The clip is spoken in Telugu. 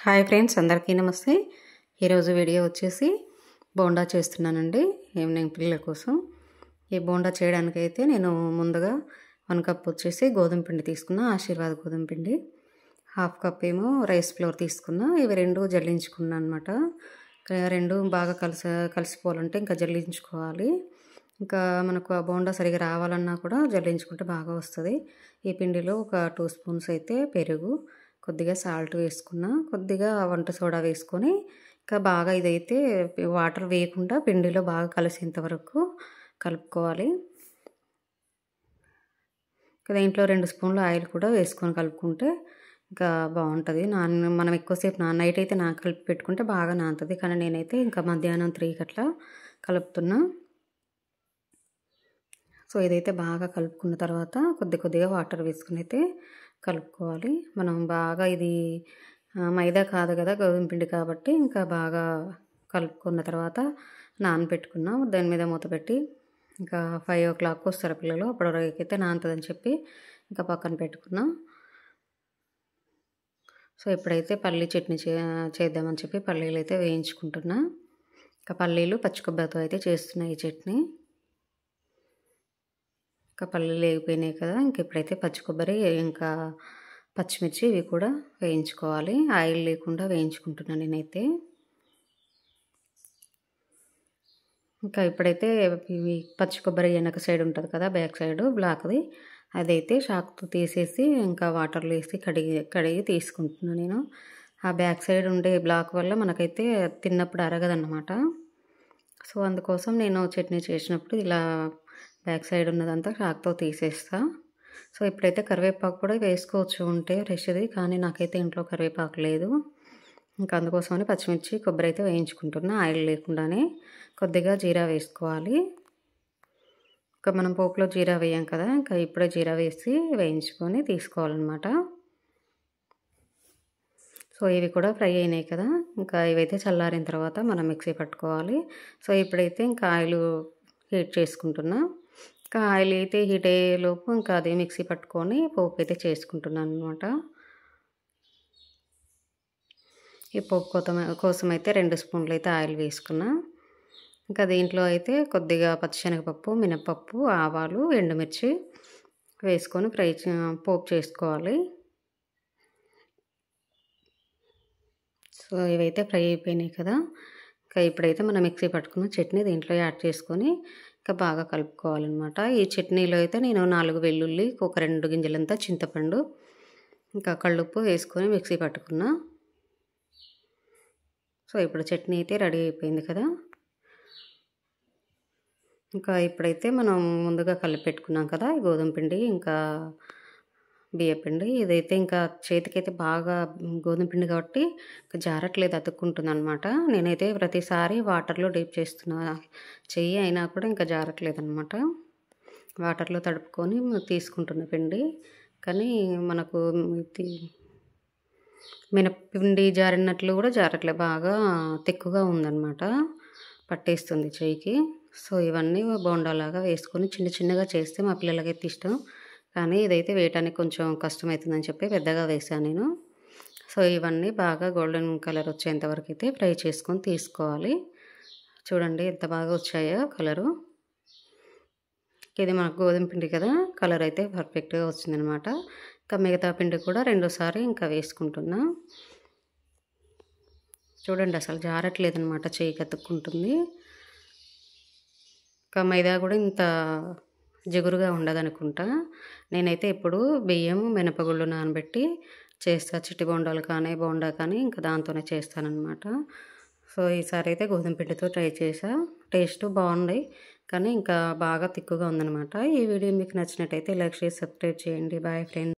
హాయ్ ఫ్రెండ్స్, అందరికీ నమస్తే. ఈరోజు వీడియో వచ్చేసి బోండా చేస్తున్నానండి ఈవినింగ్ పిల్లల కోసం. ఈ బోండా చేయడానికైతే నేను ముందుగా 1 కప్ వచ్చేసి గోధుమ పిండి తీసుకున్నా, ఆశీర్వాద్ గోధుమ పిండి. 1/2 కప్ ఏమో రైస్ ఫ్లోర్ తీసుకున్నా. ఇవి రెండు జల్లించుకున్నా అనమాట. రెండు బాగా కలిసిపోవాలంటే ఇంకా జల్లించుకోవాలి. ఇంకా మనకు ఆ బోండా సరిగా రావాలన్నా కూడా జల్లించుకుంటే బాగా వస్తుంది. ఈ పిండిలో ఒక 2 స్పూన్స్ అయితే పెరుగు, కొద్దిగా సాల్ట్ వేసుకున్నా, కొద్దిగా వంట సోడా వేసుకొని ఇంకా బాగా ఇదైతే వాటర్ వేయకుండా పిండిలో బాగా కలిసేంత వరకు కలుపుకోవాలి. దీంట్లో 2 స్పూన్ల ఆయిల్ కూడా వేసుకొని కలుపుకుంటే ఇంకా బాగుంటుంది. మనం ఎక్కువసేపు నైట్ అయితే కలిపి పెట్టుకుంటే బాగా నానుతుంది. కానీ నేనైతే ఇంకా మధ్యాహ్నం 3కి అట్లా కలుపుతున్నా. సో ఇదైతే బాగా కలుపుకున్న తర్వాత కొద్దిగా వాటర్ వేసుకుని అయితే కలుపుకోవాలి. మనం బాగా ఇది మైదా కాదు కదా, గోధుమ పిండి కాబట్టి ఇంకా బాగా కలుపుకున్న తర్వాత నానబెట్టుకున్నాం. దాని మీద మూత పెట్టి ఇంకా 5 o'clock వస్తారు పిల్లలు, అప్పటివరకు అయితే నానుతుందని చెప్పి ఇంకా పక్కన పెట్టుకున్నాం. సో ఇప్పుడైతే పల్లీ చట్నీ చేద్దామని చెప్పి పల్లీలు అయితే వేయించుకుంటున్నా. ఇంకా పల్లీలు పచ్చి కొబ్బరితో అయితే చేస్తున్నా ఈ చట్నీ. ఇంకా పల్లీలు వేగిపోయినాయి కదా, ఇంక ఇప్పుడైతే పచ్చి కొబ్బరి ఇంకా పచ్చిమిర్చి ఇవి కూడా వేయించుకోవాలి. ఆయిల్ లేకుండా వేయించుకుంటున్నాను నేనైతే. ఇంకా ఇప్పుడైతే ఇవి పచ్చి కొబ్బరి వెనక సైడ్ ఉంటుంది కదా, బ్యాక్ సైడ్ బ్లాక్ది, అదైతే షాక్తో తీసేసి ఇంకా వాటర్లో వేసి కడిగి తీసుకుంటున్నాను నేను. ఆ బ్యాక్ సైడ్ ఉండే బ్లాక్ వల్ల మనకైతే తిన్నప్పుడు అరగదన్నమాట. సో అందుకోసం నేను చట్నీ చేసినప్పుడు ఇలా బ్యాక్ సైడ్ ఉన్నదంతా షాక్తో తీసేస్తా. సో ఇప్పుడైతే కరివేపాకు కూడా వేసుకోవచ్చు ఉంటే ఫ్రెష్ది, కానీ నాకైతే ఇంట్లో కరివేపాకు లేదు. ఇంకా అందుకోసమని పచ్చిమిర్చి కొబ్బరి అయితే వేయించుకుంటున్నా ఆయిల్ లేకుండానే. కొద్దిగా జీరా వేసుకోవాలి. ఇంకా మనం పోపులో జీరా వేయం కదా, ఇంకా ఇప్పుడే జీరా వేసి వేయించుకొని తీసుకోవాలన్నమాట. సో ఇవి కూడా ఫ్రై అయినాయి కదా, ఇంకా ఇవైతే చల్లారిన తర్వాత మనం మిక్సీ పట్టుకోవాలి. సో ఇప్పుడైతే ఇంకా ఆయిల్ హీట్ చేసుకుంటున్నా. ఇంకా ఆయిల్ అయితే హీట్ అయ్యేలోపు ఇంకా అదే మిక్సీ పట్టుకొని పోపు అయితే చేసుకుంటున్నాను అనమాట. ఈ పోపు కోసం అయితే 2 స్పూన్లు అయితే ఆయిల్ వేసుకున్నా. ఇంకా దీంట్లో అయితే కొద్దిగా పచ్చిశనగపప్పు, మినపప్పు, ఆవాలు, ఎండుమిర్చి వేసుకొని పోపు చేసుకోవాలి. సో ఇవైతే ఫ్రై అయిపోయినాయి కదా, ఇంకా ఇప్పుడైతే మనం మిక్సీ పట్టుకున్న చట్నీ దీంట్లో యాడ్ చేసుకొని ఇంకా బాగా కలుపుకోవాలన్నమాట. ఈ చట్నీలో అయితే నేను 4 వెల్లుల్లి, ఒక 2 గింజలంతా చింతపండు, ఇంకా కళ్ళుప్పు వేసుకొని మిక్సీ పట్టుకున్నా. సో ఇప్పుడు చట్నీ అయితే రెడీ అయిపోయింది కదా. ఇంకా ఇప్పుడైతే మనం ముందుగా కలిపి పెట్టుకున్నాం కదా ఈ గోధుమ పిండి ఇంకా బియ్యపిండి, ఇదైతే ఇంకా చేతికైతే బాగా గోధుమ పిండి కాబట్టి జారట్లేదు, అతుక్కుంటుంది అనమాట. నేనైతే ప్రతిసారి వాటర్లో డీప్ చేస్తున్నా చెయ్యి, అయినా కూడా ఇంకా జారట్లేదు అనమాట. వాటర్లో తడుపుకొని తీసుకుంటున్న పిండి, కానీ మనకు మినప్పిండి జారినట్లు కూడా జారట్లేదు, బాగా తిక్కుగా ఉందన్నమాట, పట్టేస్తుంది చెయ్యికి. సో ఇవన్నీ బోండాలాగా వేసుకొని చిన్నగా చేస్తే మా పిల్లలకైతే ఇష్టం, కానీ ఇదైతే వేయటానికి కొంచెం కష్టమవుతుందని చెప్పి పెద్దగా వేసాను నేను. సో ఇవన్నీ బాగా గోల్డెన్ కలర్ వచ్చేంత వరకు అయితే ఫ్రై చేసుకొని తీసుకోవాలి. చూడండి ఎంత బాగా వచ్చాయో కలరు. ఇది మనకు గోధుమ పిండి కదా, కలర్ అయితే పర్ఫెక్ట్గా వచ్చిందనమాట. ఇంకా మిగతా పిండి కూడా 2సారి ఇంకా వేసుకుంటున్నా. చూడండి అసలు జారట్లేదు అనమాట, చెయ్యికి అతుక్కుంటుంది. ఇంకా మైదా కూడా ఇంత జిగురుగా ఉండదనుకుంటా. నేనైతే ఇప్పుడు బియ్యం, మినపగుళ్ళు నానబెట్టి చేస్తా, చిట్టి బోండాలు కానీ బోండా కానీ ఇంకా దాంతోనే చేస్తానన్నమాట. సో ఈసారి అయితే గోధుమ పిండితో ట్రై చేసా, టేస్ట్ బాగుంది, కానీ ఇంకా బాగా తిక్కుగా ఉందన్నమాట. ఈ వీడియో మీకు నచ్చినట్టయితే లైక్ చేసి సబ్స్క్రైబ్ చేయండి. Bye friends.